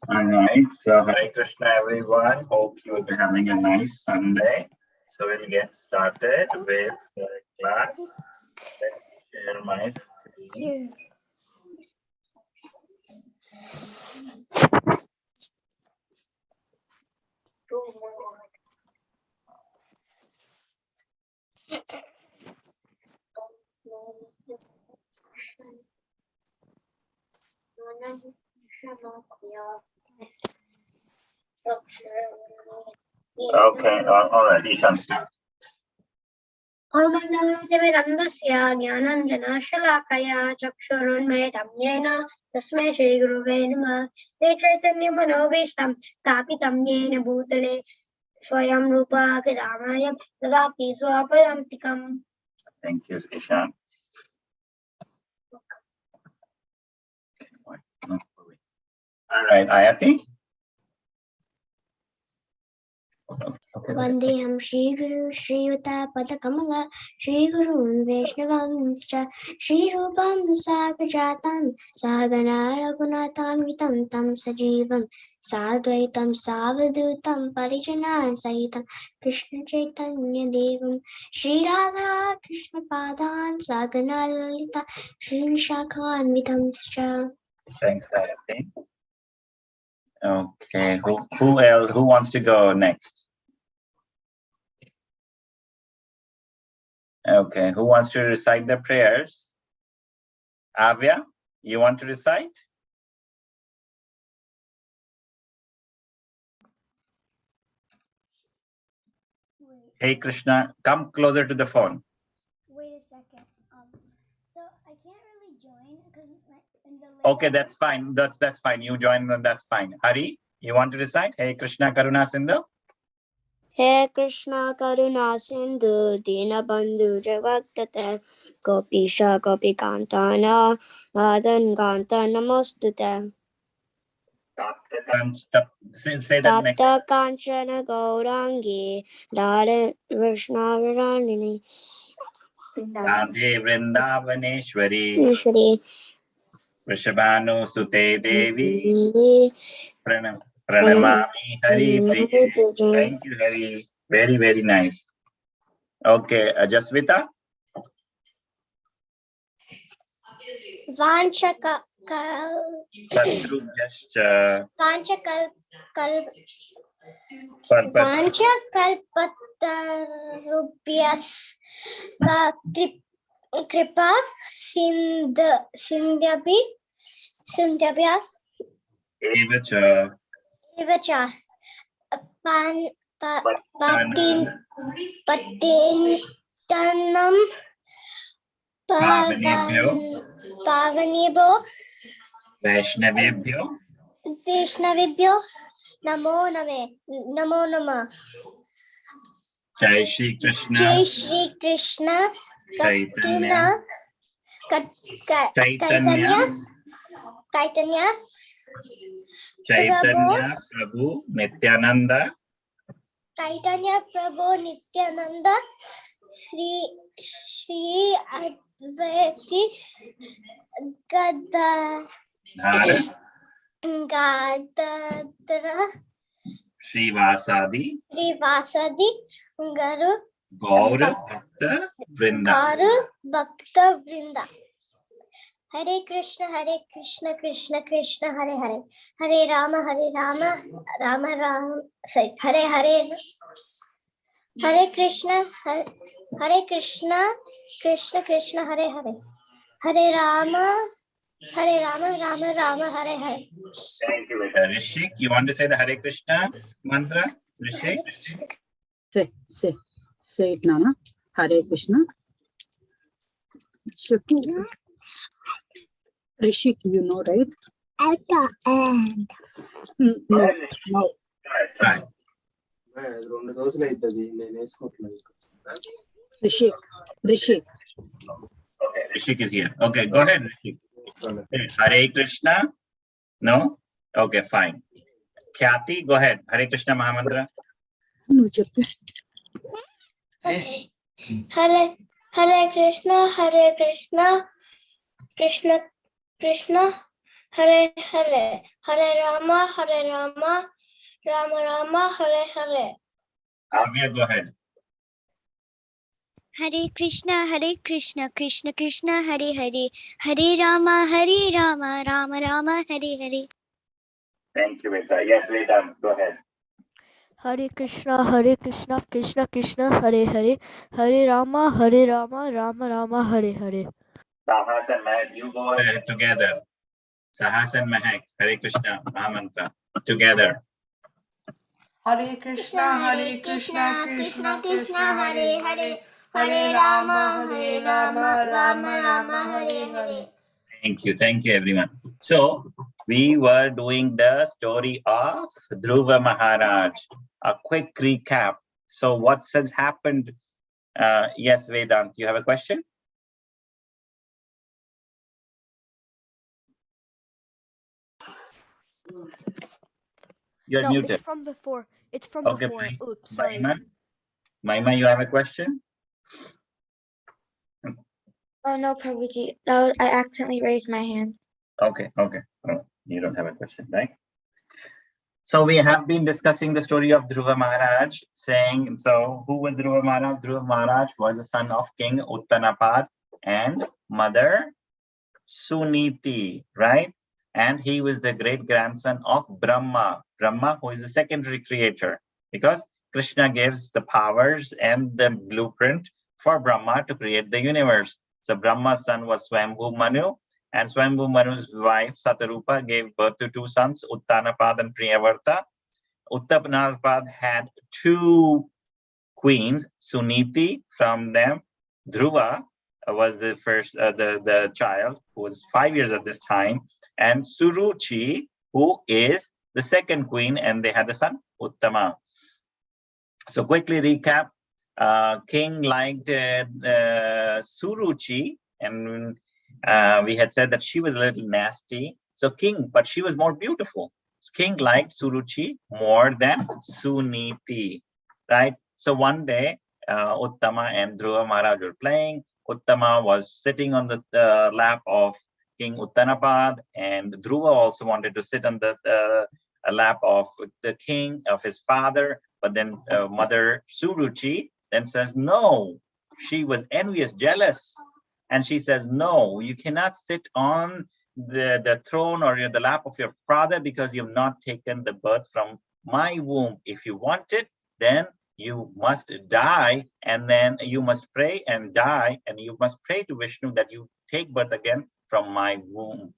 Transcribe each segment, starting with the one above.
Alright, so Hare Krishna everyone. Hope you will be having a nice Sunday. So we'll get started with the class. Let me share my screen. Okay, all right, you can start. ओमनन्दस्य ज्ञानञ्जनशलाकया चक्षुरुन्मिलितं येन तस्मै श्रीगुरुवे नमः। श्रीचैतन्यमनोभीष्टं स्थापितं येन भूतले स्वयं रूपा कदामयं ददाति स्वपदान्तिकम्। Thank you, Ishan. All right, Ayati. वन्देऽहं श्रीगुरु श्रीयुतापदकमल श्रीगुरून् वैष्णवांश्च श्रीरूपं साग्रजातं सहगणा रघुनाथान्वितं तं सजीवं साद्वैतं सावधूतं परिजनान् सहितं कृष्णचैतन्यदेवं श्रीराधा कृष्णपादान् सहगणा ललिता श्रीविशाखान्वितं च। Thanks, Ayati. Okay, who else? Who wants to go next? Okay, who wants to recite the prayers? Avya, you want to recite? Hey Krishna, come closer to the phone. Wait a second. So I can't really join because in the Okay, that's fine. That's fine. You join, that's fine. Hari, you want to recite? Hey Krishna Karuna Sindhu. Hey Krishna Karuna Sindhu Dinabandhu Jagaktate Gopisha Gopikantana Radhan Ganta Namostute Say that next. Tapta Kanchana Gaurangi Radha Vishnaviranini Radhe Vrindavaneshwari Shri Vrishabhanu Sute Devi Pranamami Hari Priye. Thank you, Hari. Very, very nice. Okay, Jasvita. Vanchaka Vanchakalpatarubhyas Kripa Sindhyabhya Evacha Patintanam Pavanibho Vaishnavibhyo Namo Nama Jai Shri Krishna Chaitanya Prabhu Nityananda Sri Advaiti Gadadra Srivasadi Gaur Bhakta Vrinda. Hare Krishna Krishna Krishna Hare Hare Hare Rama Rama Rama Hare Krishna Krishna Krishna Hare Hare Hare Rama Rama Rama Hare Hare. Thank you, Veda. Rishik, you want to say the Hare Krishna mantra? Rishik? Say it, Nana. Hare Krishna. Rishik, you know, right? At the end. No. Try. Rishik. Okay, Rishik is here. Okay, go ahead, Rishik. Hare Krishna? No? Okay, fine. Khyati, go ahead. Hare Krishna Mahamantra. No, chapter. Hare Krishna Krishna Krishna Hare Hare, Hare Rama, Rama Rama, Hare Hare. Avya, go ahead. Hare Krishna, Krishna Krishna, Hare Hare, Hare Rama, Rama Rama, Hare Hare. Thank you, Veda. Yes, Vedant, go ahead. Hare Krishna, Krishna Krishna, Hare Hare, Hare Rama, Rama Rama, Hare Hare. Sahas and Mahek, you go ahead together. Sahas and Mahek, Hare Krishna, Mahamantra, together. Hare Krishna, Krishna Krishna, Hare Hare, Hare Rama, Rama Rama, Hare Hare. Thank you, everyone. So, we were doing the story of Dhruva Maharaj. A quick recap. So, what has happened? Yes, Vedant, you have a question? You're No, muted. it's from before. It's from Okay, before. Oops, sorry. Mahima, you have a question? Oh no, Prabhuji. I accidentally raised my hand. Okay. Oh, you don't have a question, right? So we have been discussing the story of Dhruva Maharaj, saying, so who was Dhruva Maharaj? Dhruva Maharaj was the son of King Uttanapad and mother Suniti, right? And he was the great-grandson of Brahma, who is the secondary creator, because Krishna gives the powers and the blueprint for Brahma to create the universe. So Brahma's son was Swambhu Manu, and Swambhu Manu's wife Satarupa gave birth to two sons, Uttanapad and Priyavarta. Uttanapad had two queens, Suniti, from them Dhruva was the first, the child who was 5 years at this time, and Suruchi, who is the second queen, and they had a son, Uttama. So quickly recap, King liked Suruchi, and we had said that she was a little nasty. So but she was more beautiful. King liked Suruchi more than Suniti, right? So one day, Uttama and Dhruva Maharaj were playing. Uttama was sitting on the lap of King Uttanapad, and Dhruva also wanted to sit on the lap of the king, of his father. But then Mother Suruchi then says, no, she was envious, jealous. And she says, no, you cannot sit on the throne or the lap of your father because you have not taken the birth from my womb. If you want it, then you must die, and then you must pray and die, and you must pray to Vishnu that you take birth again from my womb.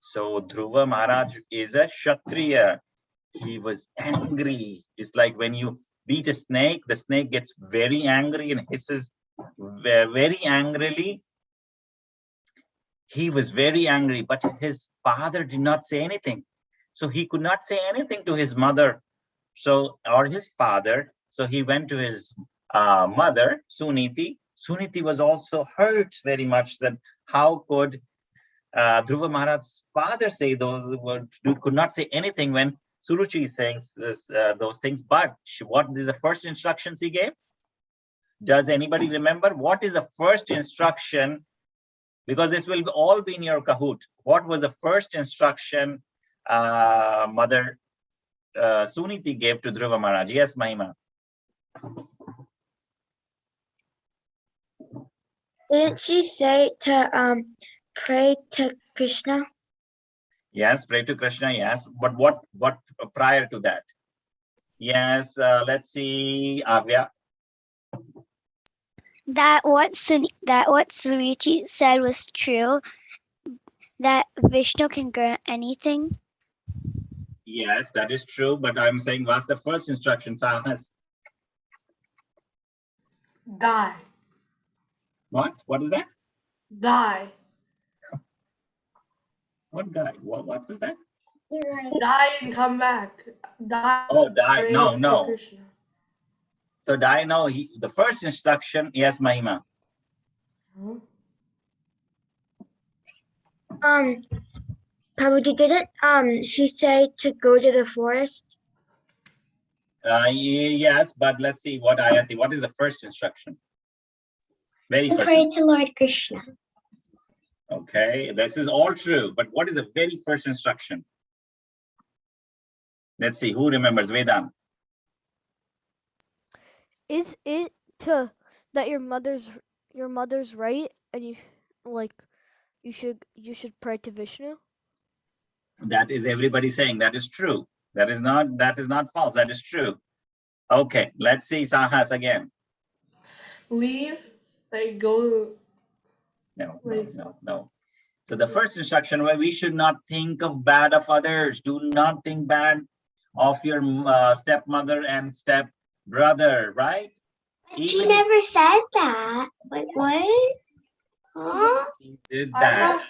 So Dhruva Maharaj is a Kshatriya. He was angry. It's like when you beat a snake, the snake gets very angry and hisses very angrily. He was very angry, but his father did not say anything. So he could not say anything to his mother, or his father. So he went to his mother, Suniti. Suniti was also hurt very much that how could Dhruva Maharaj's father say those words, could not say anything when Suruchi is saying those things. But what is the first instructions he gave? Does anybody remember? What is the first instruction? Because this will all be in your Kahoot. What was the first instruction Mother Suniti gave to Dhruva Maharaj? Yes, Mahima. Didn't she say to pray to Krishna? Yes, pray to Krishna, yes. But what prior to that? Yes, let's see, Avya. That what Suruchi said was true, that Vishnu can grant anything. Yes, that is true, but I'm saying what's the first instruction, Sahas? Die. What? What is that? Die. What die? What was that? Die and come back. Die. Oh, die. Pray No, to no. Krishna. So die, no. The first instruction, yes, Mahima. Prabhuji, didn't she say to go to the forest? Yes, but let's see what Ayati. What is the first instruction? Very first. Pray to Lord Krishna. Okay, this is all true. But what is the very first instruction? Let's see, who remembers Vedant? Is it that your mother's right and you should pray to Vishnu? That is everybody saying that is true. That is not false. That is true. Okay, let's see Sahas again. Leave, like go. No. So the first instruction where we should not think of bad of others. Do not think bad of your stepmother and stepbrother, right? She never said that. Like what? Huh? He did that.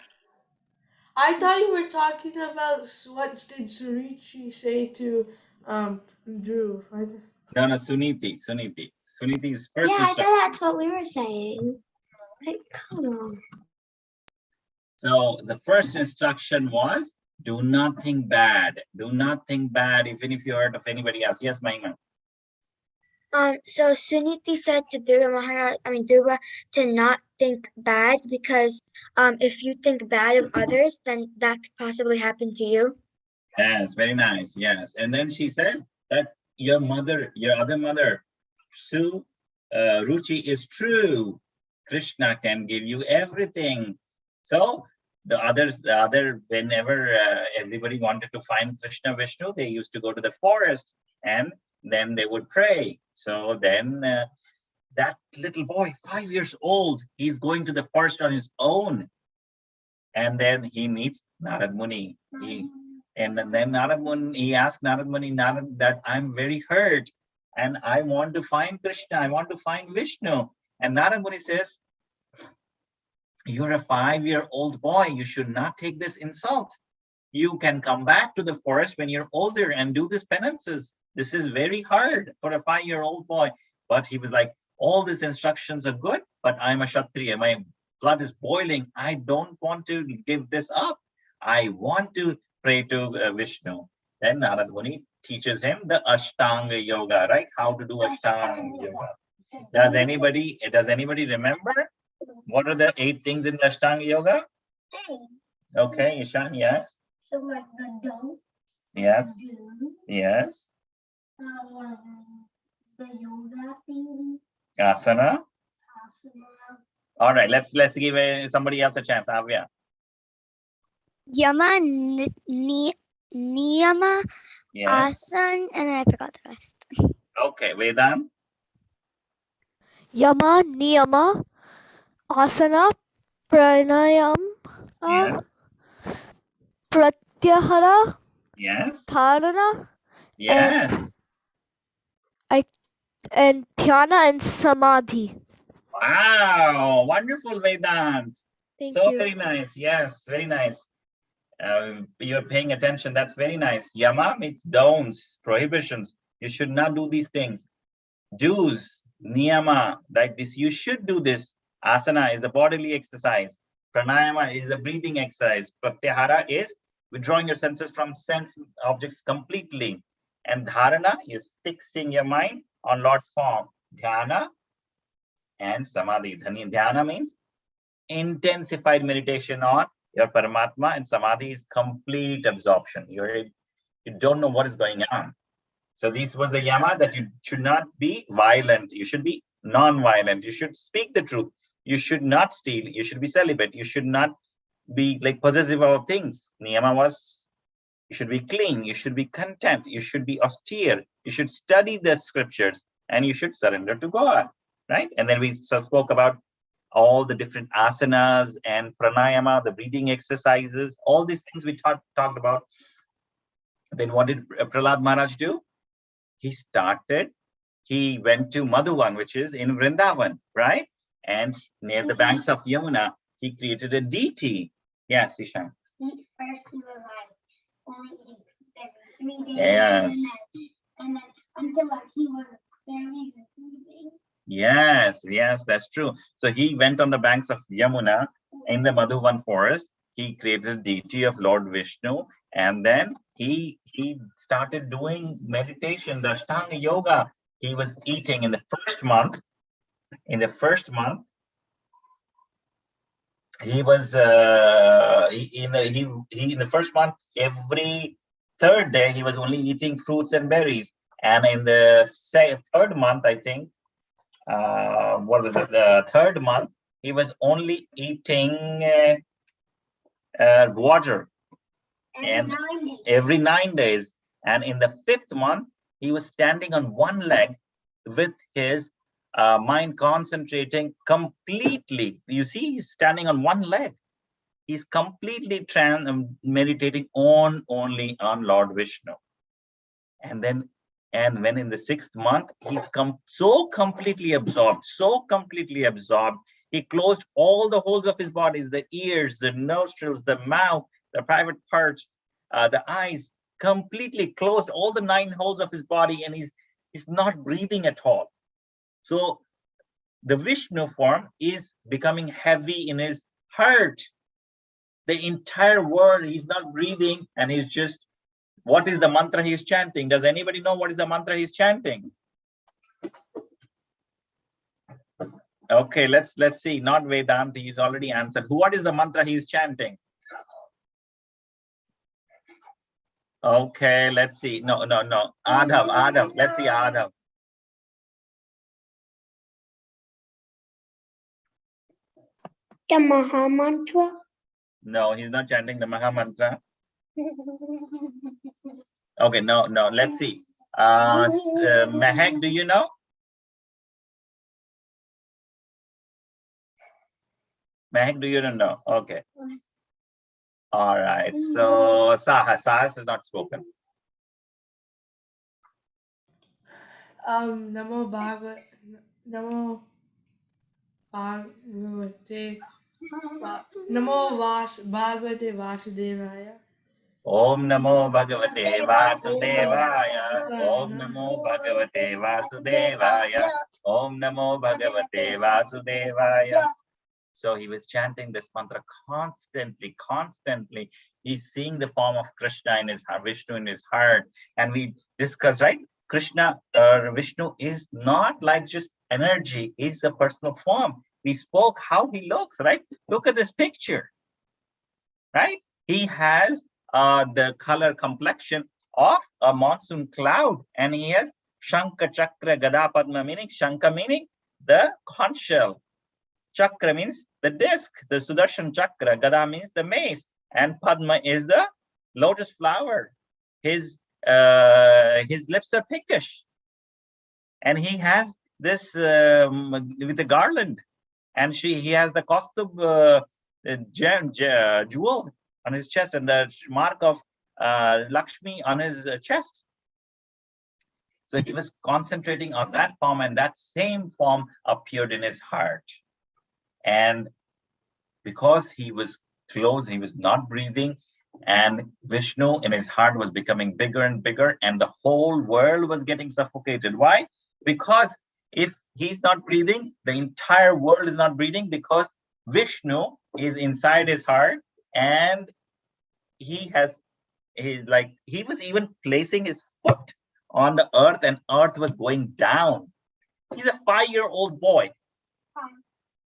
I thought you were talking about what did Surichi say to Dhruv. No, Suniti. Suniti's first Yeah, I instruction. thought that's what we were saying. Like, come on. So the first instruction was, do not think bad. Do not think bad, even if you heard of anybody else. Yes, Mahima. So Suniti said to Dhruva to not think bad because if you think bad of others, then that could possibly happen to you. Yes, very nice. Yes. And then she said that your other mother, Ruchi is true. Krishna can give you everything. So whenever everybody wanted to find Krishna Vishnu, they used to go to the forest and then they would pray. So then that little boy, 5 years old, he's going to the forest on his own. And then he meets Narad Muni. And then Narad Muni, he asked Narad Muni, Narad, that I'm very hurt and I want to find Krishna, I want to find Vishnu. And Narad Muni says, you're a 5-year-old boy, you should not take this insult. You can come back to the forest when you're older and do these penances. This is very hard for a 5-year-old boy. But he was like, all these instructions are good, but I'm a Kshatriya. My blood is boiling. I don't want to give this up. I want to pray to Vishnu. Then Narad Muni teaches him the Ashtanga Yoga, right? How to do Ashtanga Yoga. Does anybody remember? What are the 8 things in the Ashtanga Yoga? Okay, Ishan, yes. So like the do, Yes. do, Yes. the yoga thing, Asana. asana, All right, let's give somebody else a chance. Avya. Yama, Niyama, Yes. Asan, and then I forgot the rest. Okay, Vedant. Yama, Niyama, Asana, Pranayam, Yes. Pratyahara, Yes. Dharana, Yes. and Dhyana and Samadhi. Wow, wonderful, Vedant. Thank So you. very nice. Yes, very nice. You're paying attention. That's very nice. Yama means don'ts, prohibitions. You should not do these things. Do's, niyama, like this. You should do this. Asana is the bodily exercise. Pranayama is the breathing exercise. Pratyahara is withdrawing your senses from sense objects completely. And dharana is fixing your mind on Lord's form. Dhyana and samadhi. Dhyana means intensified meditation on your Paramatma, and samadhi is complete absorption. You don't know what is going on. So this was the yama, that you should not be violent. You should be non-violent. You should speak the truth. You should not steal. You should be celibate. You should not be like possessive of things. Niyama was, you should be clean. You should be content. You should be austere. You should study the scriptures and you should surrender to God, right? And then we spoke about all the different asanas and pranayama, the breathing exercises, all these things we talked about. Then what did Prahlad Maharaj do? He went to Madhuvan, which is in Vrindavan, right? And near the banks of Yamuna, he created a deity. Yes, Ishan. first he was like only eating every 3 days. Yes. And then until like he was barely breathing. Yes, that's true. So he went on the banks of Yamuna in the Madhuvan forest. He created a deity of Lord Vishnu, and then he started doing meditation, the Ashtanga Yoga. He was eating in the first month. he was in the first month, every third day he was only eating fruits and berries, and in the third month, I think, what was it, the third month, he was only eating water, and every 9 days. And in the fifth month, he was standing on one leg with his mind concentrating completely. You see, he's standing on one leg. He's completely meditating only on Lord Vishnu. And when in the sixth month, he's so completely absorbed, he closed all the holes of his body, the ears, the nostrils, the mouth, the private parts, the eyes, completely closed all the 9 holes of his body, and he's not breathing at all. So the Vishnu form is becoming heavy in his heart. The entire world, he's not breathing, and he's just, what is the mantra he's chanting? Does anybody know what is the mantra he's chanting? Okay, let's see. Not Vedanta, he's already answered. What is the mantra he's chanting? Okay, let's see. No. Adhav. Let's see Adhav. The Maha Mantra. No, he's not chanting the Maha Mantra. Okay, no. Let's see. Mehak, do you know? Mehak, do you know? Okay. All right. So Sahas has not spoken. Namo Bhagavate Namo Bhagavate Vasudevaya. Om Namo Bhagavate Vasudevaya. Om Namo Bhagavate Vasudevaya. Om Namo Bhagavate Vasudevaya. So he was chanting this mantra constantly. He's seeing the form of Krishna in his heart, Vishnu in his heart. And we discussed, right? Krishna, Vishnu is not like just energy, it's a personal form. We spoke how he looks, right? Look at this picture, right? He has the color complexion of a monsoon cloud, and he has Shankha, Chakra, Gada, Padma, meaning Shankha meaning the conch shell. Chakra means the disc, the Sudarshan Chakra. Gada means the mace, and Padma is the lotus flower. His lips are pinkish, and he has this with the garland, and he has the Kaustubh jewel on his chest, and the mark of Lakshmi on his chest. So he was concentrating on that form, and that same form appeared in his heart. And because he was close, he was not breathing, and Vishnu in his heart was becoming bigger and bigger, and the whole world was getting suffocated. Why? Because if he's not breathing, the entire world is not breathing, because Vishnu is inside his heart, and he was even placing his foot on the earth, and earth was going down. He's a 5-year-old boy,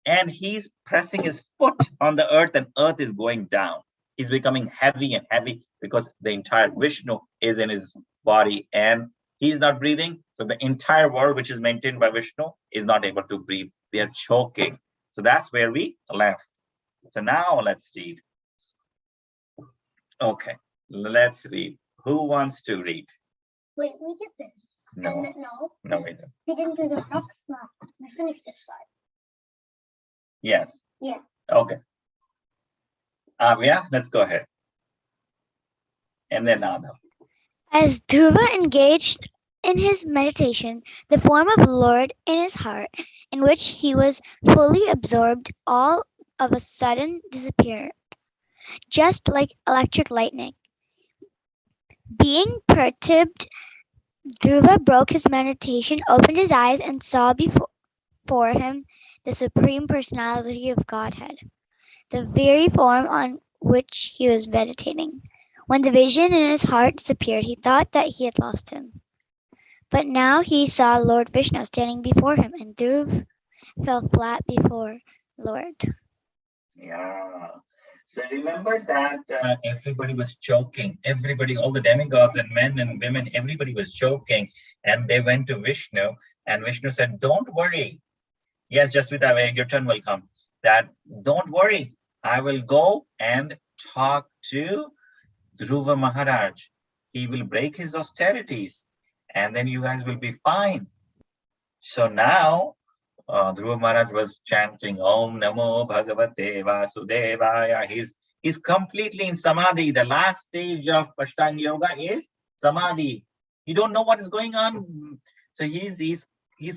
and he's pressing his foot on the earth, and earth is going down. He's becoming heavy and heavy because the entire Vishnu is in his body, and he's not breathing. So the entire world, which is maintained by Vishnu, is not able to breathe. They are choking. So that's where we left. So now let's read. Okay, let's read. Who wants to read? Wait, we did this. No, No, we don't. we didn't do the next slide. We finished this slide. Yes. Yeah. Okay. Yeah, let's go ahead. And then Adhav. As Dhruva engaged in his meditation, the form of Lord in his heart, in which he was fully absorbed, all of a sudden disappeared, just like electric lightning. Being perturbed, Dhruva broke his meditation, opened his eyes, and saw before him the Supreme Personality of Godhead, the very form on which he was meditating. When the vision in his heart disappeared, he thought that he had lost him. But now he saw Lord Vishnu standing before him, and Dhruva fell flat before Lord. Yeah. So remember that everybody was choking. Everybody, all the demigods and men and women, everybody was choking. And they went to Vishnu. And Vishnu said, don't worry. Yes, just with that, your turn will come. That don't worry. I will go and talk to Dhruva Maharaj. He will break his austerities. And then you guys will be fine. So now, Dhruva Maharaj was chanting Om Namo Bhagavate Vasudevaya. He's completely in Samadhi. The last stage of Ashtanga Yoga is Samadhi. You don't know what is going on. So he's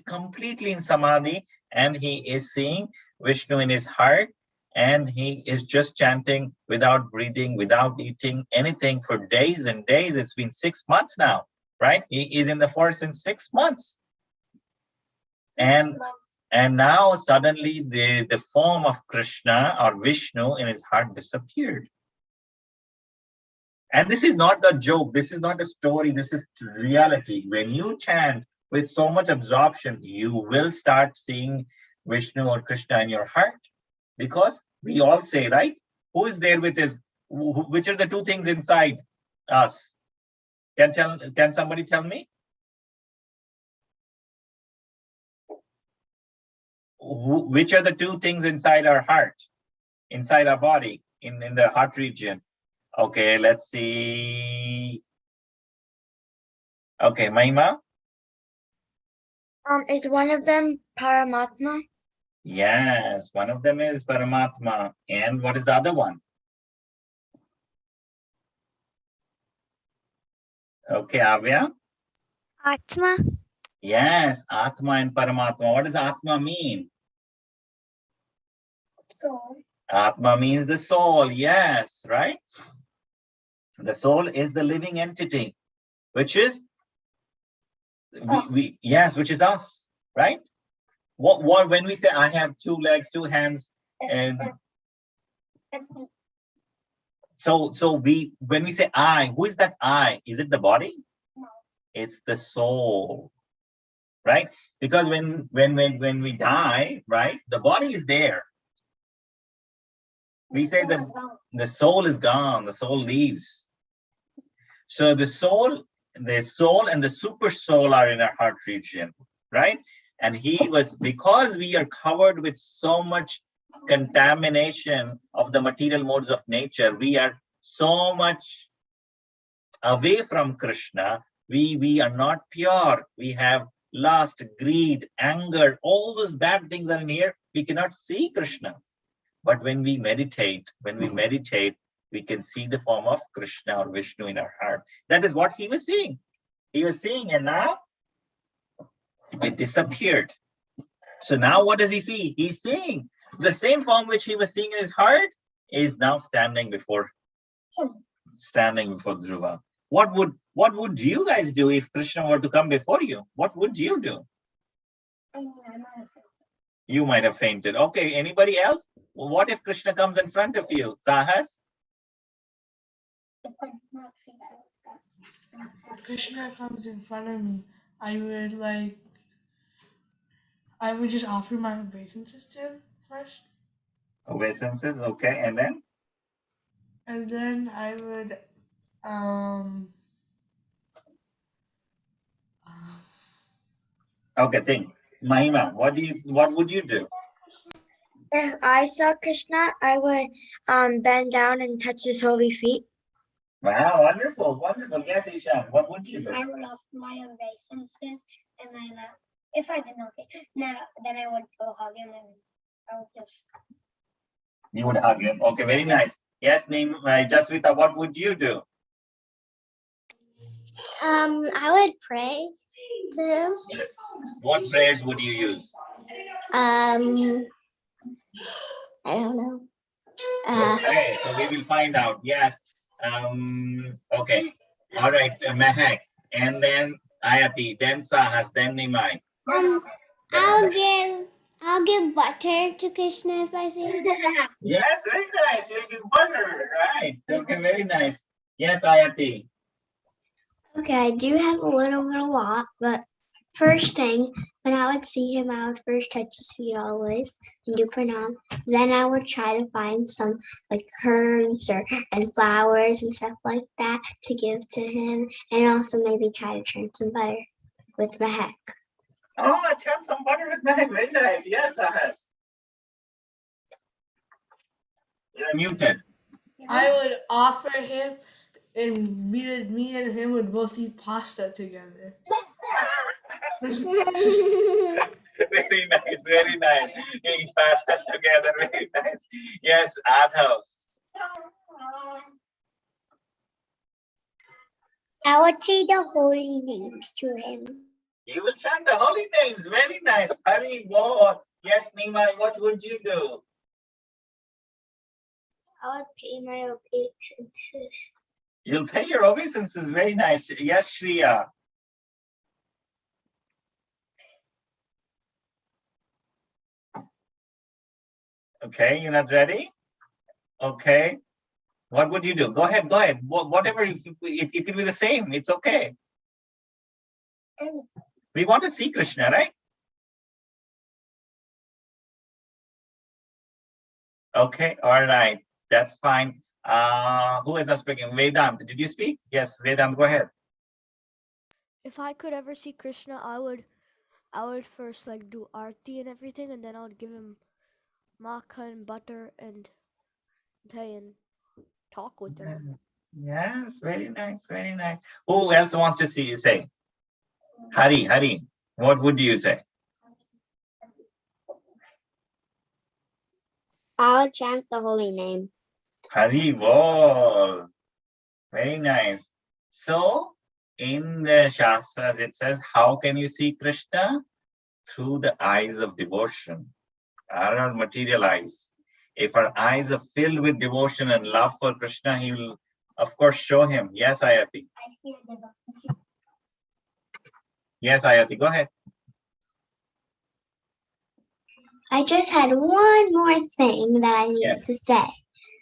completely in Samadhi, and he is seeing Vishnu in his heart, and he is just chanting without breathing, without eating anything for days and days. It's been 6 months now, right? He is in the forest in 6 months. And now suddenly the form of Krishna or Vishnu in his heart disappeared. And this is not a joke. This is not a story. This is reality. When you chant with so much absorption, you will start seeing Vishnu or Krishna in your heart. Because we all say, right? Who is there with his, which are the two things inside us? Can somebody tell me? Which are the two things inside our heart, inside our body, in the heart region? Okay, let's see. Okay, Mahima? Is one of them Paramatma? Yes, one of them is Paramatma. And what is the other one? Okay, Avya? Atma. Yes, Atma and Paramatma. What does Atma mean? Soul. Atma means the soul, yes, right? The soul is the living entity, which is, which is us, right? What when we say I have 2 legs, 2 hands, and so when we say I, who is that I? Is it the body? No. It's the soul, right? Because when we die, right, the body is there. We say the soul is gone, the soul leaves. So the soul and the super soul are in our heart region, right? And he was, because we are covered with so much contamination of the material modes of nature, we are so much away from Krishna. We are not pure. We have lust, greed, anger, all those bad things are in here. We cannot see Krishna. But when we meditate, we can see the form of Krishna or Vishnu in our heart. That is what he was seeing. He was seeing, and now it disappeared. So now what does he see? He's seeing the same form which he was seeing in his heart is now standing before Dhruva. What would you guys do if Krishna were to come before you? What would you do? You might have fainted. Okay, anybody else? Well, what if Krishna comes in front of you? Sahas? If Krishna comes in front of me, I would just offer my obeisances to him first. Obeisances, okay, and then? And then I would Okay, think. Mahima, what would you do? If I saw Krishna, I would bend down and touch his holy feet. Wow, wonderful. Yes, Ishan, what would you do? I would offer my obeisances, and then if I didn't then I would go hug him, and I would just. You would hug him. Okay, very nice. Yes, Jaswita, what would you do? I would pray to him. What prayers would you use? I don't know. Okay, so we will find out. Yes. Okay. All right, Mehak, and then Ayati, then Sahas, then Nimai. I'll give butter to Krishna if I see him. Yes, very nice. You'll give butter, right? Okay, very nice. Yes, Ayati. Okay, I do have a little lot, but first thing, when I would see him, I would first touch his feet always and do pranam. Then I would try to find some like herbs and flowers and stuff like that to give to him, and also maybe try to churn some butter with mahek. Oh, I churned some butter with mahek. Very nice. Yes, Ahas. You're muted. I would offer him, and me and him would both eat pasta together. Very nice, very nice. Eating pasta together, very nice. Yes, Adhav. I would say the holy names to him. You will chant the holy names. Very nice. Hari Bol. Yes, Nima, what would you do? I would pay my obeisances. You'll pay your obeisances. Very nice. Yes, Shriya. Okay, you're not ready? Okay. What would you do? Go ahead, go ahead. Whatever, it will be the same. It's okay. We want to see Krishna, right? Okay, all right. That's fine. Who is not speaking? Vedant, did you speak? Yes, Vedant, go ahead. If I could ever see Krishna, I would first like do arti and everything, and then I would give him makhan, butter, and tea and talk with him. Yes, very nice, very nice. Who else wants to see you say? Hari, what would you say? I would chant the holy name. Hari Bol. Very nice. So, in the Shastras, it says, how can you see Krishna? Through the eyes of devotion. Are not material eyes. If our eyes are filled with devotion and love for Krishna, he will, of course, show him. Yes, Ayati. Yes, Ayati, go ahead. I just had one more thing that I needed to say.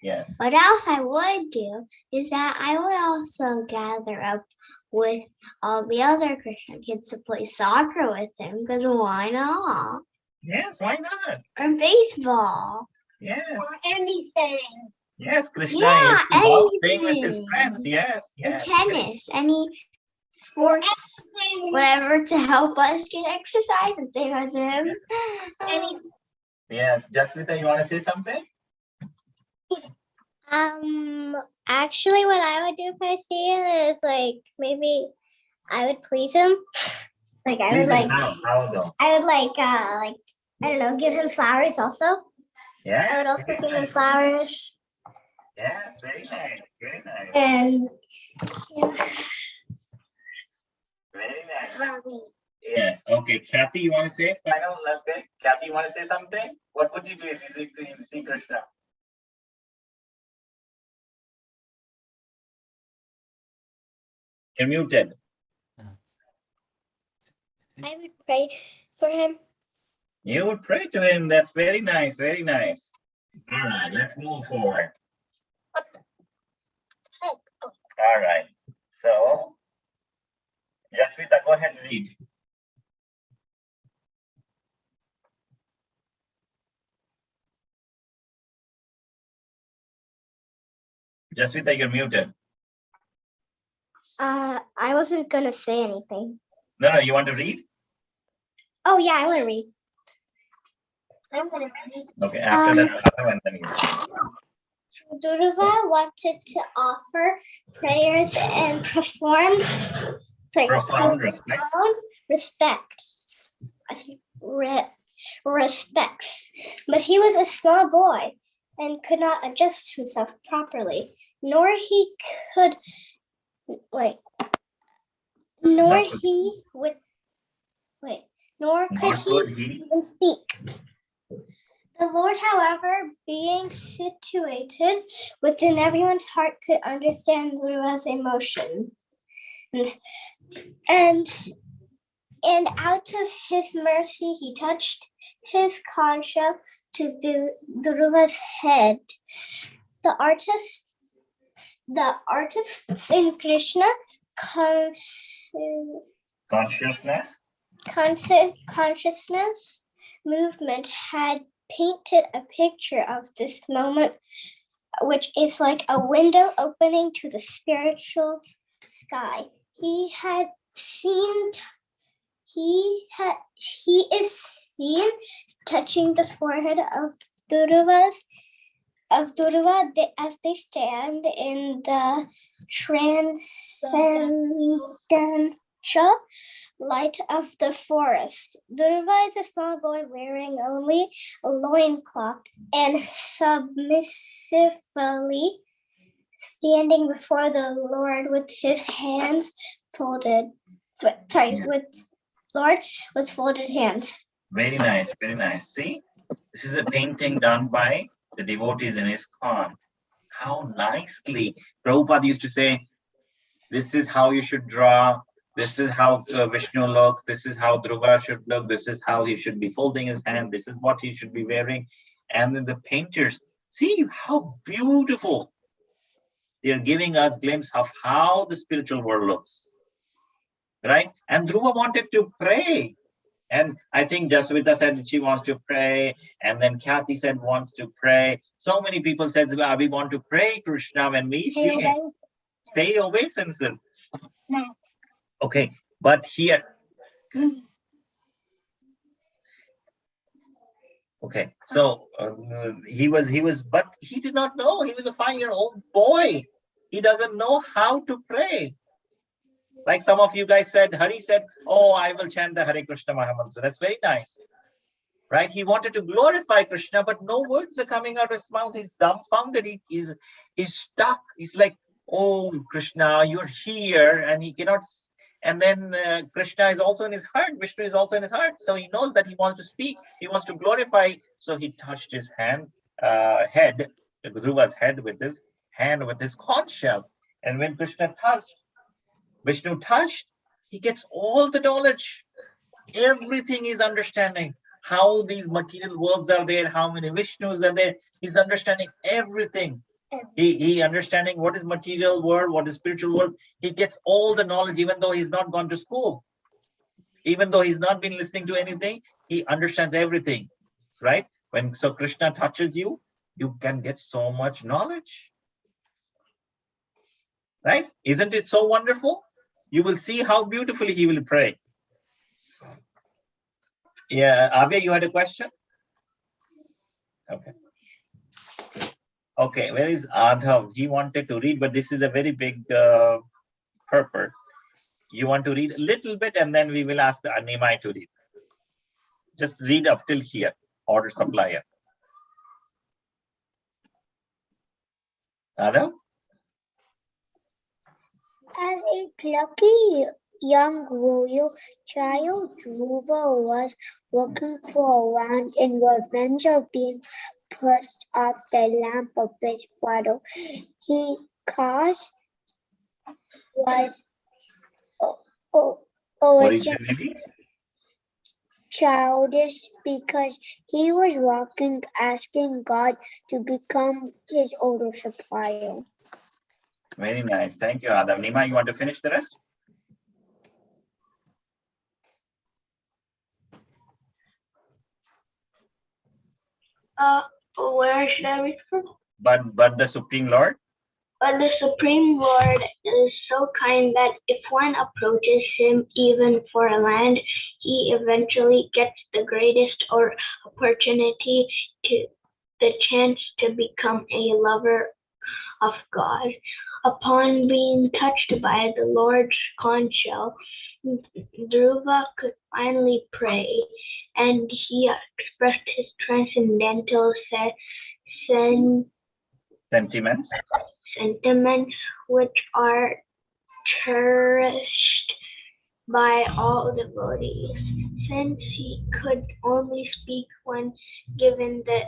Yes. What else I would do is that I would also gather up with all the other Christian kids to play soccer with him, because why not? Yes, why not? Or baseball. Yes. Or anything. Yes, Krishna Yeah, is love playing with his anything. friends. Yes, Or yes. tennis, any sports, whatever to help us get exercise and same as him. Yes, Jasmita, you want to say something? Actually, what I would do if I see him is like maybe I would please him. Like I would like How though? I would like I don't know, give him flowers also. Yes. I would also give him flowers. Yes, very nice, very nice. And yeah. Very nice. Yes. Okay, Kathy, you want to say final? Okay. Kathy, you want to say something? What would you do if you see Krishna? You're muted. I would pray for him. You would pray to him. That's very nice, very nice. All right, let's move forward. All right. So, Jasmita, go ahead and read. Jasmita, you're muted. I wasn't gonna say anything. No, you want to read? Oh yeah, I want to read. I'm gonna read. Okay, after that, and then you. Dhruva wanted to offer prayers and profound respects, but he was a small boy and could not adjust himself properly, nor could he even speak. The Lord, however, being situated within everyone's heart, could understand Dhruva's emotion. And out of his mercy, he touched his concha to Dhruva's head. The artists in Krishna consciousness consciousness movement had painted a picture of this moment, which is like a window opening to the spiritual sky. He is seen touching the forehead of Dhruva as they stand in the transcendental light of the forest. Dhruva is a small boy wearing only a loincloth and submissively standing before the Lord with his hands folded. With folded hands. Very nice, very nice. See, this is a painting done by the devotees in ISKCON. How nicely Prabhupada used to say, this is how you should draw. This is how Vishnu looks. This is how Dhruva should look. This is how he should be folding his hand. This is what he should be wearing. And then the painters, see how beautiful. They're giving us a glimpse of how the spiritual world looks. Right? And Dhruva wanted to pray. And I think Jaswita said she wants to pray. And then Kathy said wants to pray. So many people said, we want to pray, Krishna, when we see him. Pay obeisances. Okay, but here. Okay, so he was, but he did not know. He was a 5-year-old boy. He doesn't know how to pray. Like some of you guys said, Hari said, oh, I will chant the Hare Krishna Mahamantra. That's very nice. Right? He wanted to glorify Krishna, but no words are coming out of his mouth. He's dumbfounded. He's stuck. He's like, oh, Krishna, you're here. And he cannot. And then Krishna is also in his heart. Vishnu is also in his heart. So he knows that he wants to speak. He wants to glorify. So he touched his head, Dhruva's head with his conch shell. And when Krishna touched, Vishnu touched, he gets all the knowledge. Everything is understanding. How these material worlds are there, how many Vishnus are there. He's understanding everything. He understanding what is material world, what is spiritual world. He gets all the knowledge, even though he's not gone to school. Even though he's not been listening to anything, he understands everything. Right? So Krishna touches you, you can get so much knowledge. Right? Isn't it so wonderful? You will see how beautifully he will pray. Yeah, Avya, you had a question? Okay. Okay, where is Adhav? He wanted to read, but this is a very big purport. You want to read a little bit, and then we will ask the Animai to read. Just read up till here, order supplier. Adhav? As a plucky young royal child, Dhruva was looking for a wand in revenge of being pushed off the lamp of his father. He caused was originally childish because he was walking, asking God to become his older supplier. Very nice. Thank you, Adhav. Nima, you want to finish the rest? Where should I read from? But the Supreme Lord? But the Supreme Lord is so kind that if one approaches him even for a land, he eventually gets the greatest opportunity to the chance to become a lover of God. Upon being touched by the Lord's conch shell, Dhruva could finally pray, and he expressed his transcendental sentiments, which are cherished by all devotees. Since he could only speak when given the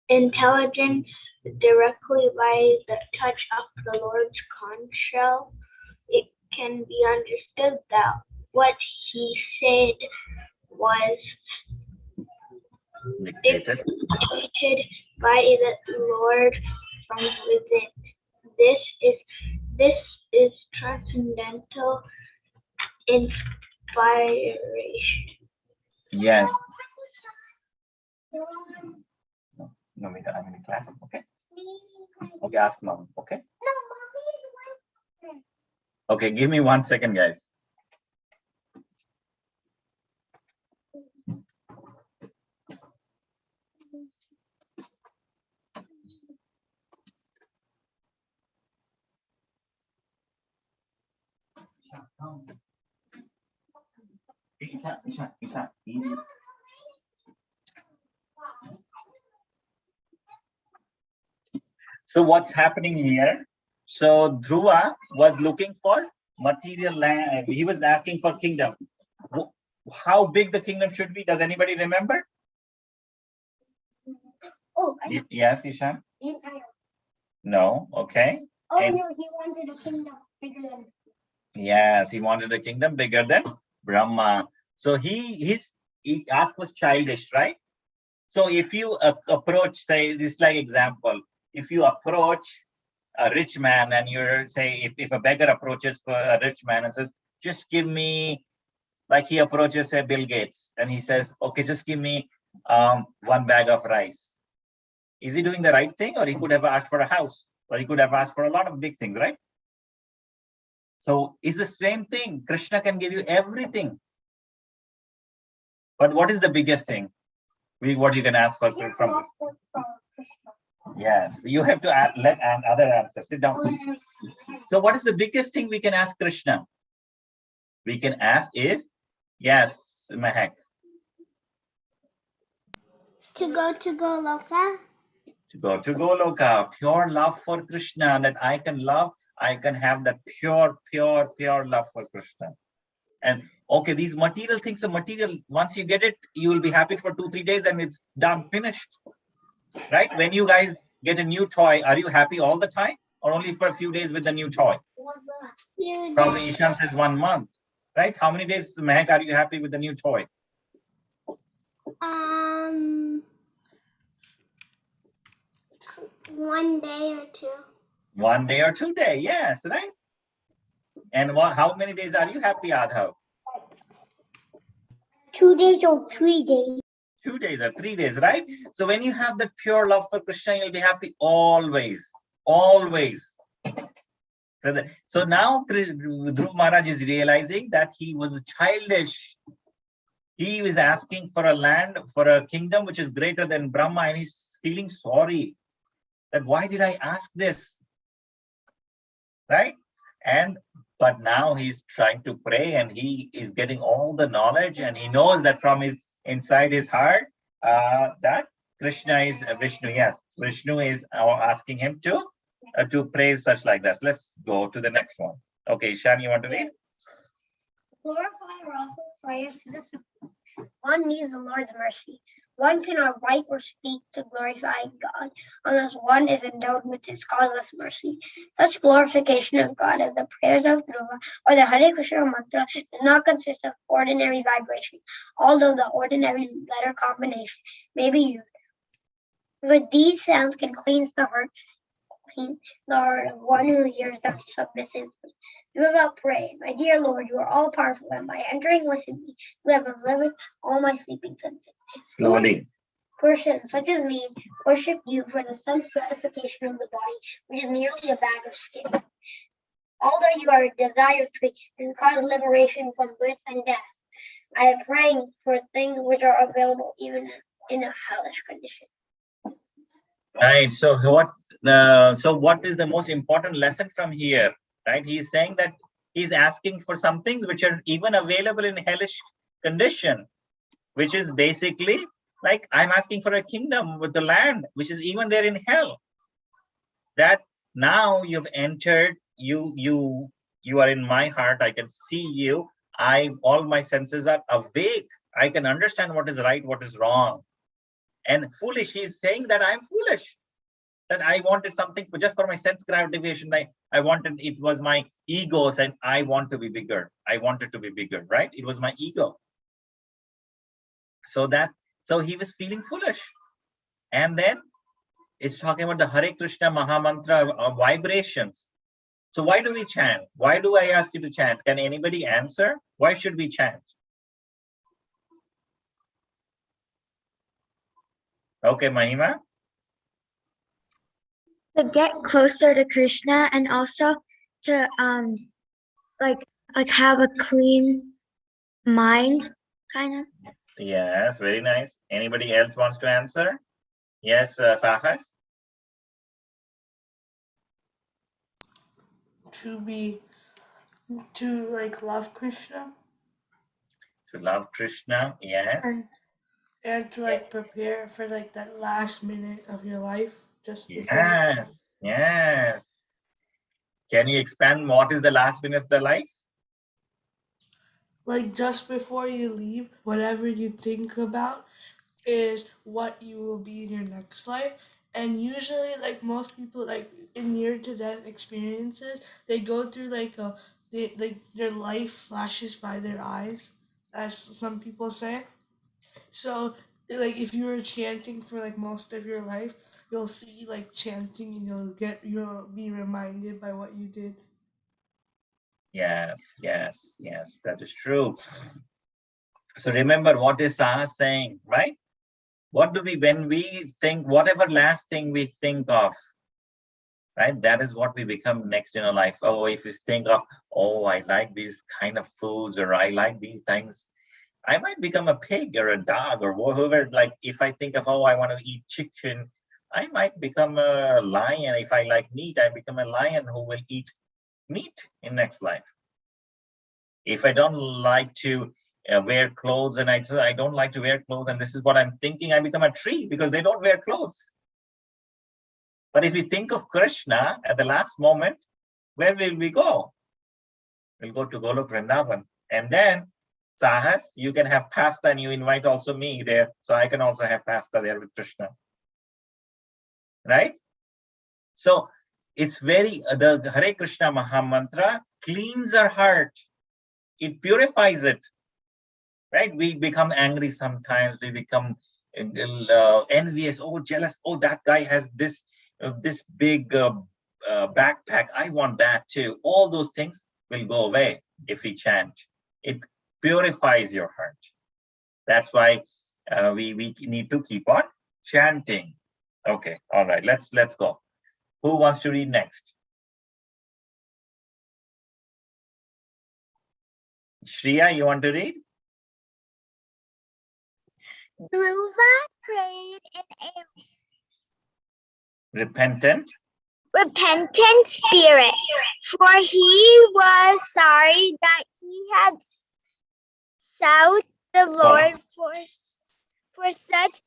intelligence directly by the touch of the Lord's conch shell, it can be understood that what he said was dictated by the Lord from within. This is transcendental inspiration. Yes. No, I'm in class. Okay. Okay, ask mom. Okay. Okay, give me 1 second, guys. Isha, easy. So what's happening here? So Dhruva was looking for material land. He was asking for kingdom. How big the kingdom should be? Does anybody remember? Oh, Yes, Ishan? the entire. No. Okay. Oh, And- no, he wanted a kingdom bigger than. Yes, he wanted a kingdom bigger than Brahma. So he asked was childish, right? So if you approach, say, this like example, if you approach a rich man and you're say, if a beggar approaches for a rich man and says, just give me, like he approaches say Bill Gates and he says, okay, just give me 1 bag of rice. Is he doing the right thing? Or he could have asked for a house, or he could have asked for a lot of big things, right? So it's the same thing. Krishna can give you everything. But what is the biggest thing? What you can ask for from? Yes, you have to let other answer. Sit down. So what is the biggest thing we can ask Krishna? We can ask is, yes, Mahak. To go to Goloka. To go to Goloka, pure love for Krishna, that I can love, I can have that pure love for Krishna. And okay, these material things are material. Once you get it, you will be happy for 2-3 days and it's done, finished. Right? When you guys get a new toy, are you happy all the time or only for a few days with the new toy? Probably Ishan says 1 month. Right? How many days, Mahak, are you happy with the new toy? 1 day or 2. 1 day or 2 days, yes, right? And how many days are you happy, Adhav? 2 days or 3 days. 2 days or 3 days, right? So when you have that pure love for Krishna, you'll be happy always, always. So now Dhruva Maharaj is realizing that he was childish. He was asking for a land, for a kingdom which is greater than Brahma, and he's feeling sorry that why did I ask this? Right? But now he's trying to pray and he is getting all the knowledge and he knows that from his inside his heart that Krishna is Vishnu. Yes, Vishnu is asking him to pray such like that. Let's go to the next one. Okay, Shan, you want to read? Glorify or offer prayers to the Supreme. One needs the Lord's mercy. One cannot write or speak to glorify God unless one is endowed with His causeless mercy. Such glorification of God as the prayers of Dhruva or the Hare Krishna mantra does not consist of ordinary vibration, although the ordinary letter combination may be used. For these sounds can cleanse the heart of one who hears them submissively. Dhruva prayed, my dear Lord, you are all powerful, and by entering within me, you have delivered all my sleeping senses. Slowly. Persons such as me worship you for the sense gratification of the body, which is merely a bag of skin. Although you are a desire tree and cause liberation from birth and death, I am praying for things which are available even in a hellish condition. Right. So what is the most important lesson from here? Right. He's saying that he's asking for some things which are even available in hellish condition, which is basically like I'm asking for a kingdom with the land, which is even there in hell. That now you've entered, you are in my heart. I can see you. All my senses are awake. I can understand what is right, what is wrong. And foolish, he's saying that I'm foolish. That I wanted something just for my sense gratification. I wanted, it was my egos and I want to be bigger. I wanted to be bigger, right? It was my ego. So he was feeling foolish. And then it's talking about the Hare Krishna Mahamantra vibrations. So why do we chant? Why do I ask you to chant? Can anybody answer? Why should we chant? Okay, Mahima. To get closer to Krishna and also to like have a clean mind, kind of. Yes, very nice. Anybody else wants to answer? Yes, Sahas. To like love Krishna To love Krishna, yes. and to like prepare for like that last minute of your life just before. Yes, yes. Can you expand what is the last minute of the life? Like just before you leave, whatever you think about is what you will be in your next life. And usually, like most people, like in near to death experiences, they go through like their life flashes by their eyes, as some people say. So, like if you were chanting for like most of your life, you'll see like chanting, and you'll be reminded by what you did. Yes, yes, yes, that is true. So remember what is Sahas saying, right? What do we, when we think, whatever last thing we think of, right? That is what we become next in our life. Oh, if you think of, oh, I like these kind of foods, or I like these things, I might become a pig or a dog or whatever. Like if I think of, oh, I want to eat chicken, I might become a lion. If I like meat, I become a lion who will eat meat in next life. If I don't like to wear clothes, and I don't like to wear clothes, and this is what I'm thinking, I become a tree because they don't wear clothes. But if we think of Krishna at the last moment, where will we go? We'll go to Golok Vrindavan. And then, Sahas, you can have pasta, and you invite also me there. So I can also have pasta there with Krishna. Right? So it's very, the Hare Krishna Maha Mantra cleans our heart. It purifies it. Right? We become angry sometimes. We become envious. Oh, jealous. Oh, that guy has this big backpack. I want that too. All those things will go away if we chant. It purifies your heart. That's why we need to keep on chanting. Okay. All right. Let's go. Who wants to read next? Shriya, you want to read? Dhruva prayed in a Repentant spirit, for he was sorry that he had sought the Lord for such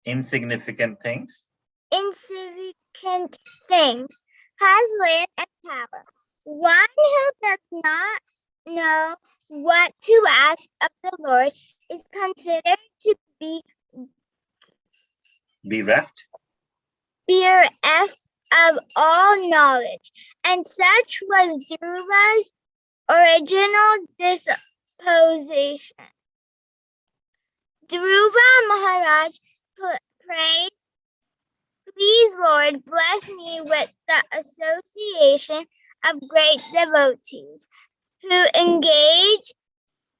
insignificant things. Insignificant things, has land and power. One who does not know what to ask of the Lord is considered to be bereft of all knowledge, and such was Dhruva's original disposition. Dhruva Maharaj prayed, "Please, Lord, bless me with the association of great devotees who engage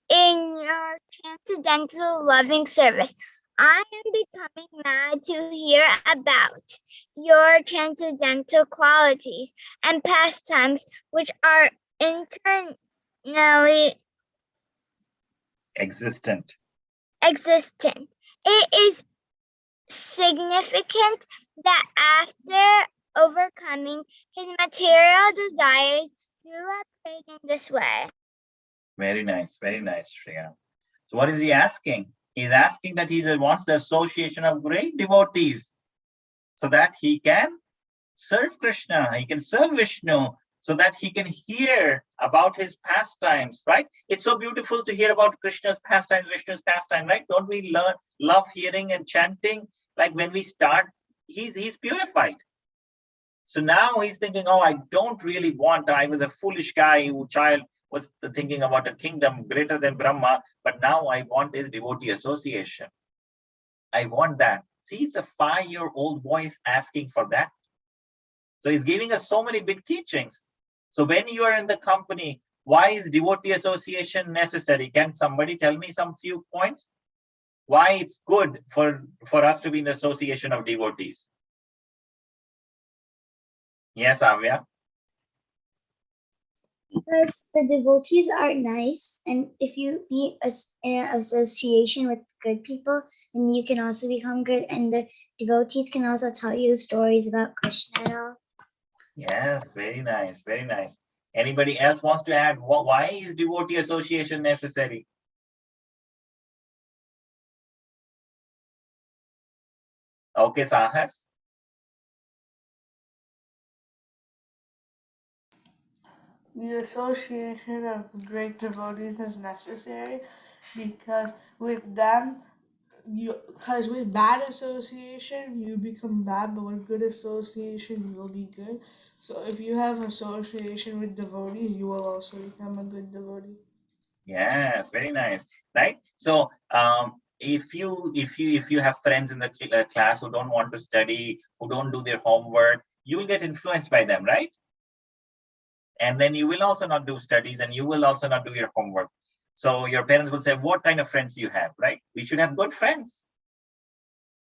in your transcendental loving service. I am becoming mad to hear about your transcendental qualities and pastimes, which are internally existent. It is significant that after overcoming his material desires, Dhruva prayed in this way." Very nice, Shreya. So what is he asking? He's asking that he wants the association of great devotees so that he can serve Krishna, he can serve Vishnu, so that he can hear about his pastimes, right? It's so beautiful to hear about Krishna's pastimes, Vishnu's pastime, right? Don't we love hearing and chanting? Like when we start, he's purified. So now he's thinking, oh, I don't really want, I was a foolish guy who was thinking about a kingdom greater than Brahma, but now I want his devotee association. I want that. See, it's a 5-year-old boy asking for that. So he's giving us so many big teachings. So when you are in the company, why is devotee association necessary? Can somebody tell me some few points? Why it's good for us to be in the association of devotees? Yes, Avya? Because the devotees are nice, and if you be in an association with good people, then you can also become good, and the devotees can also tell you stories about Krishna and all. Yes, very nice, very nice. Anybody else wants to add? Why is devotee association necessary? Okay, Sahas. The association of great devotees is necessary because with them, because with bad association you become bad, but with good association you'll be good. So if you have association with devotees, you will also become a good devotee. Yes, very nice, right? So if you have friends in the class who don't want to study, who don't do their homework, you will get influenced by them, right? And then you will also not do studies, and you will also not do your homework. So your parents will say, what kind of friends do you have, right? We should have good friends,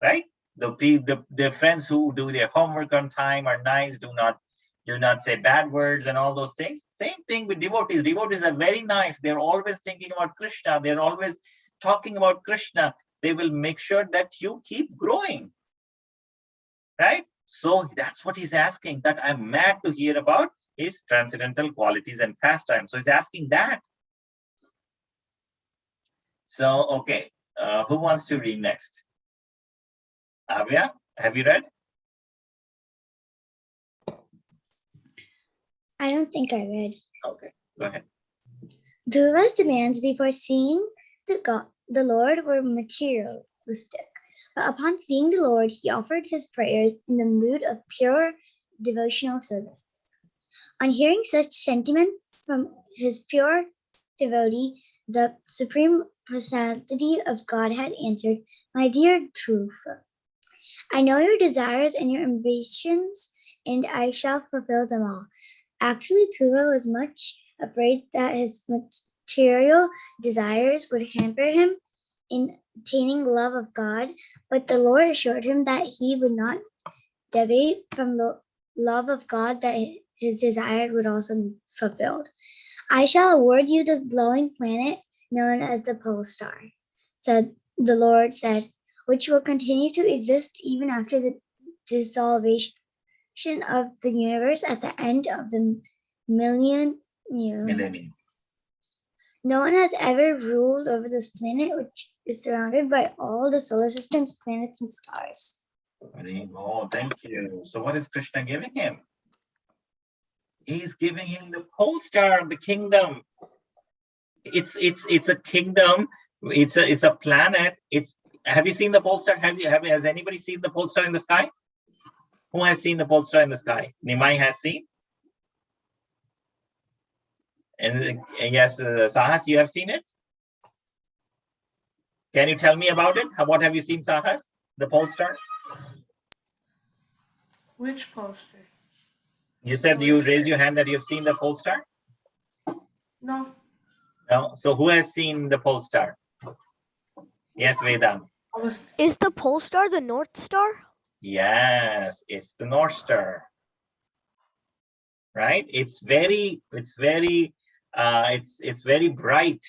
right? The friends who do their homework on time, are nice, do not say bad words and all those things. Same thing with devotees. Devotees are very nice. They're always thinking about Krishna. They're always talking about Krishna. They will make sure that you keep growing, right? So that's what he's asking, that I'm mad to hear about his transcendental qualities and pastimes. So he's asking that. So, okay, who wants to read next? Avya, have you read? I don't think I read. Okay, go ahead. Dhruva's demands before seeing the Lord were materialistic. But upon seeing the Lord, he offered his prayers in the mood of pure devotional service. On hearing such sentiments from his pure devotee, the Supreme Personality of Godhead answered, "My dear Dhruva, I know your desires and your ambitions, and I shall fulfill them all." Actually, Dhruva was much afraid that his material desires would hamper him in attaining love of God, but the Lord assured him that he would not deviate from the love of God, that his desire would also be fulfilled. "I shall award you the glowing planet known as the pole star," the Lord said, "which will continue to exist even after the dissolution of the universe at the end of the millennium. No one has ever ruled over this planet, which is surrounded by all the solar system's planets and stars." Oh, thank you. So what is Krishna giving him? He's giving him the pole star of the kingdom. It's a kingdom. It's a planet. Have you seen the pole star? Has anybody seen the pole star in the sky? Who has seen the pole star in the sky? Nimai has seen. And yes, Sahas, you have seen it? Can you tell me about it? What have you seen, Sahas? The pole star? Which poster? You said you raised your hand that you've seen the pole star? No. No. So who has seen the pole star? Yes, Vedant. Is the pole star the North Star? Yes, it's the North Star. Right? It's very bright.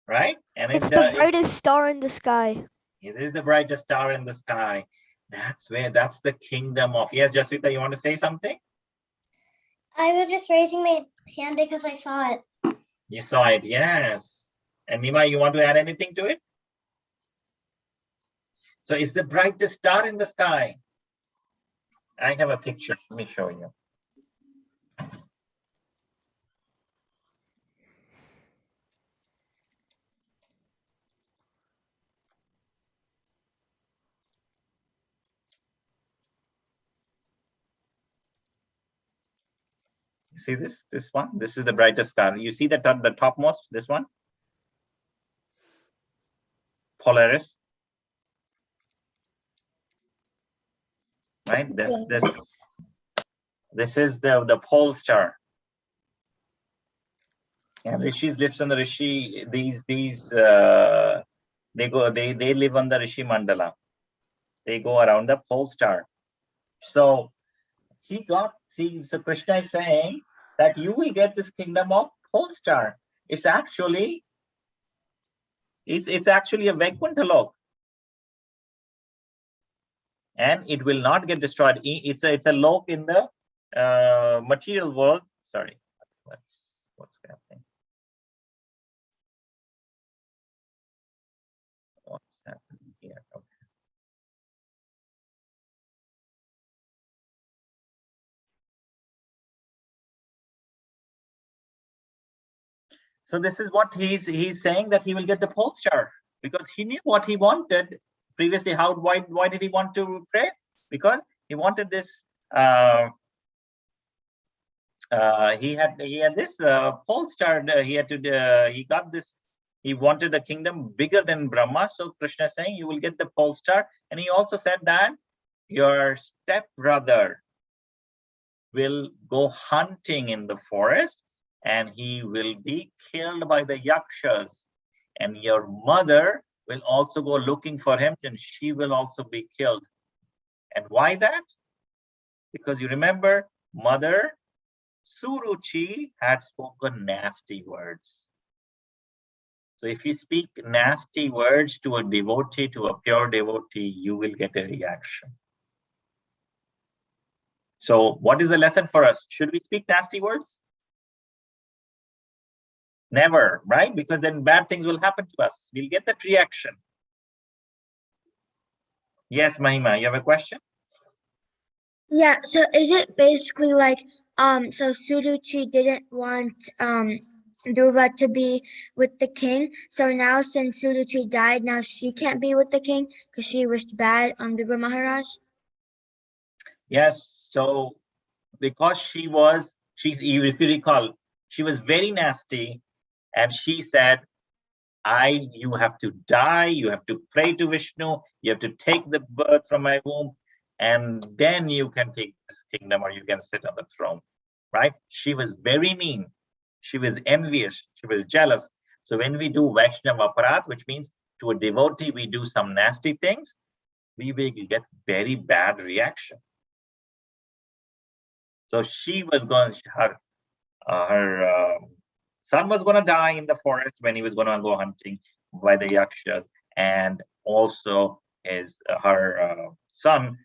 Right? And it's the brightest star in the sky. It is the brightest star in the sky. That's the kingdom of. Yes, Jaswita, you want to say something? I was just raising my hand because I saw it. You saw it, yes. And Nima, you want to add anything to it? So it's the brightest star in the sky. I have a picture. Let me show you. See this one? This is the brightest star. You see the topmost, this one? Polaris. right? This is the pole star. And rishis lives on the rishi. They live on the rishi mandala. They go around the pole star. So so Krishna is saying that you will get this kingdom of pole star. It's actually a Vaikuntha lok, and it will not get destroyed. It's a lok in the material world. Sorry, what's happening? What's happening here? Okay. So this is what he's saying, that he will get the pole star, because he knew what he wanted previously. Why did he want to pray? Because he wanted this. He had this pole star. He got this. He wanted a kingdom bigger than Brahma. So Krishna is saying you will get the pole star, and he also said that your stepbrother will go hunting in the forest, and he will be killed by the yakshas, and your mother will also go looking for him, and she will also be killed. And why that? Because you remember, mother Suruchi had spoken nasty words. So if you speak nasty words to a devotee, to a pure devotee, you will get a reaction. So what is the lesson for us? Should we speak nasty words? Never, right? Because then bad things will happen to us. We'll get that reaction. Yes, Mahima, you have a question? Yeah, so is it basically like, so Suruchi didn't want Dhruva to be with the king, so now since Suruchi died, now she can't be with the king because she wished bad on Dhruva Maharaj? Yes, so because if you recall, she was very nasty, and she said, you have to die, you have to pray to Vishnu, you have to take the birth from my womb, and then you can take this kingdom, or you can sit on the throne, right? She was very mean. She was envious. She was jealous. So when we do Vaishnava aparat, which means to a devotee, we do some nasty things, we will get very bad reaction. So she was going, her son was going to die in the forest when he was going to go hunting by the yakshas, and also her son,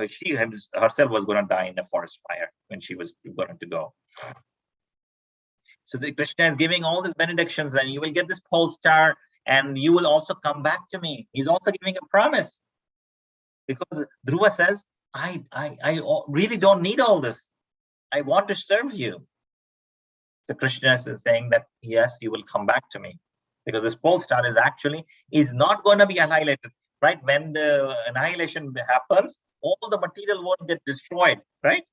she herself was going to die in the forest fire when she was going to go. So the Krishna is giving all these benedictions, and you will get this pole star, and you will also come back to me. He's also giving a promise, because Dhruva says, I really don't need all this. I want to serve you. So Krishna is saying that, yes, you will come back to me, because this pole star is not going to be annihilated, right? When the annihilation happens, all the material world gets destroyed, right?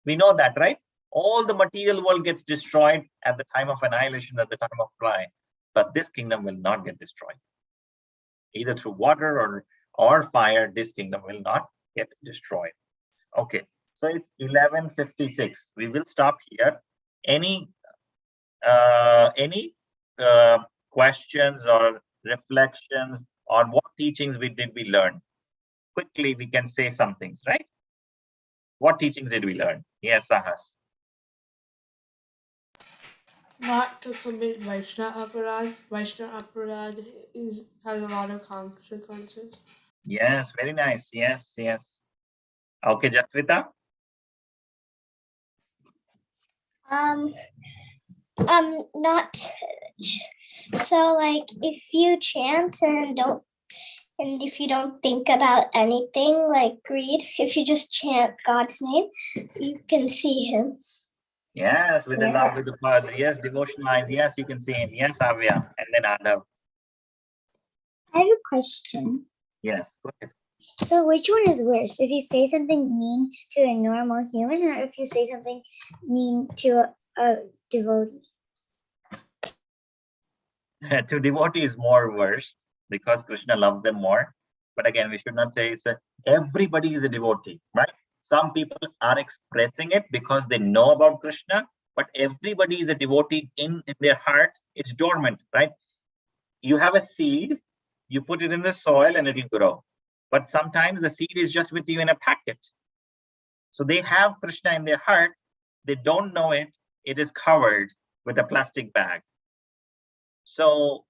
We know that, right? All the material world gets destroyed at the time of annihilation, at the time of flying. But this kingdom will not get destroyed. Either through water or fire, this kingdom will not get destroyed. Okay, so it's 11:56. We will stop here. Any questions or reflections on what teachings did we learn? Quickly, we can say some things, right? What teachings did we learn? Yes, Sahas. Not to commit Vaishnava aparad. Vaishnava aparad has a lot of consequences. Yes, very nice. Yes. Okay, Jasvita. Not so like if you chant and if you don't think about anything like greed, if you just chant God's name, you can see him. Yes, with the love, with the Father. Yes, devotional eyes. Yes, you can see him. Yes, Avya. And then Adhav. I have a question. Yes, go ahead. So which one is worse? If you say something mean to a normal human, or if you say something mean to a devotee? To devotee is more worse, because Krishna loves them more. But again, we should not say everybody is a devotee, right? Some people are expressing it because they know about Krishna, but everybody is a devotee in their hearts. It's dormant, right? You have a seed, you put it in the soil and it will grow. But sometimes the seed is just with you in a packet. So they have Krishna in their heart. They don't know it. It is covered with a plastic bag. So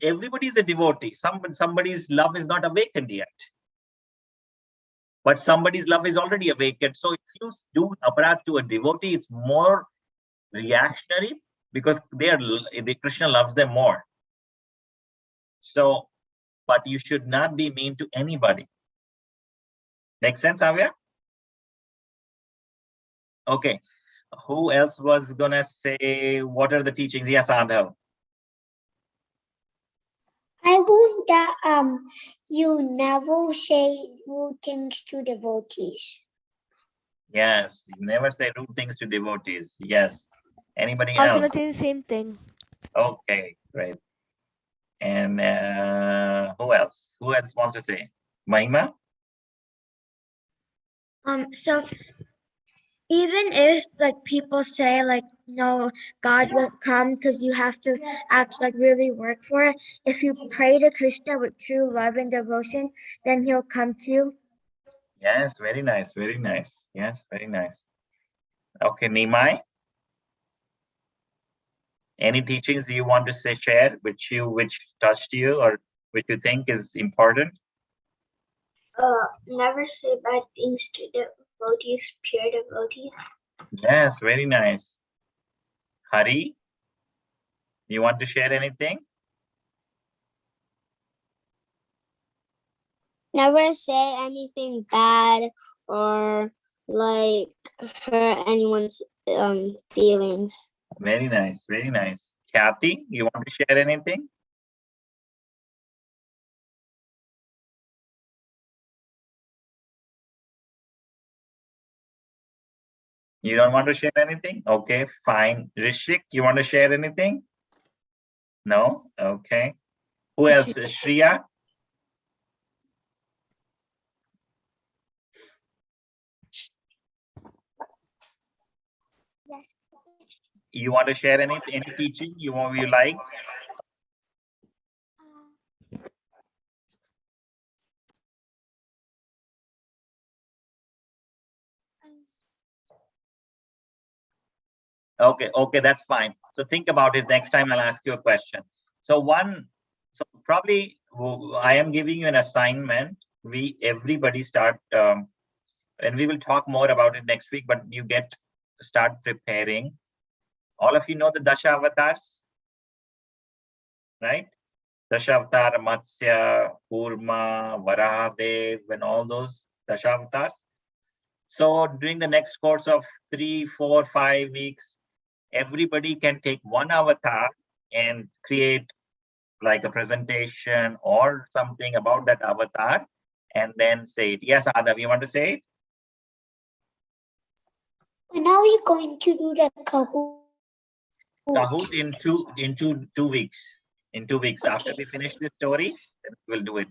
everybody is a devotee. Somebody's love is not awakened yet. But somebody's love is already awakened. So if you do aparadh to a devotee, it's more reactionary because the Krishna loves them more. So, but you should not be mean to anybody. Make sense, Avya? Okay. Who else was gonna say what are the teachings? Yes, Adhav. I want that you never say rude things to devotees. Yes, you never say rude things to devotees. Yes. Anybody I was gonna else? say the same thing. Okay, great. And who else? Who else wants to say? Mahima? So even if like people say like no, God won't come because you have to act like really work for it. If you pray to Krishna with true love and devotion, then he'll come to you. Yes, very nice, very nice. Yes, very nice. Okay, Nimai? Any teachings you want to say, share, which touched you or which you think is important? Never say bad things to devotees, pure devotees. Yes, very nice. Hari, you want to share anything? Never say anything bad or like hurt anyone's feelings. Very nice, very nice. Kathy, you want to share anything? You don't want to share anything? Okay, fine. Rishik, you want to share anything? No? Okay. Who else? Shriya? Yes. You want to share any teaching you like? Okay, that's fine. So think about it. Next time I'll ask you a question. So probably I am giving you an assignment. Everybody start, and we will talk more about it next week, but you start preparing. All of you know the Dasha avatars, right? Dasha avatar, Matsya, Kurma, Varahadev, and all those Dasha avatars. So during the next course of 3, 4, 5 weeks, everybody can take one avatar and create like a presentation or something about that avatar and then say it. Yes, Adav, you want to say it? When are we going to do the Kahoot? Kahoot in 2 weeks. In 2 weeks. Okay. After we finish this story, then we'll do it.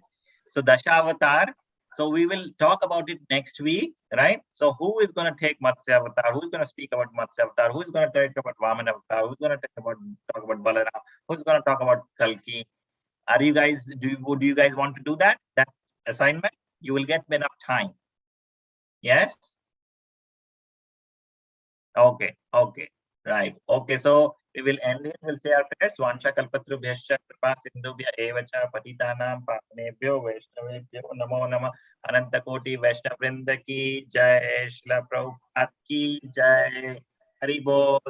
So Dasha Avatar. So we will talk about it next week, right? So who is going to take Matsya Avatar? Who's going to speak about Matsya Avatar? Who's going to talk about Vaman Avatar? Who's going to talk about Balaram? Who's going to talk about Kalki? Are you guys, do you guys want to do that? That assignment? You will get enough time. Yes? Okay. Right. Okay, so we will end here. We'll say our prayers. Vansha kalpatrubhyascha kripa sindhubhya evacha patitanam pavanebhyo vaishnavebhyo namo namah. Ananta koti Vaishnav vrinda ki jai. Shila Prabhupada ki jai. Hari Bol.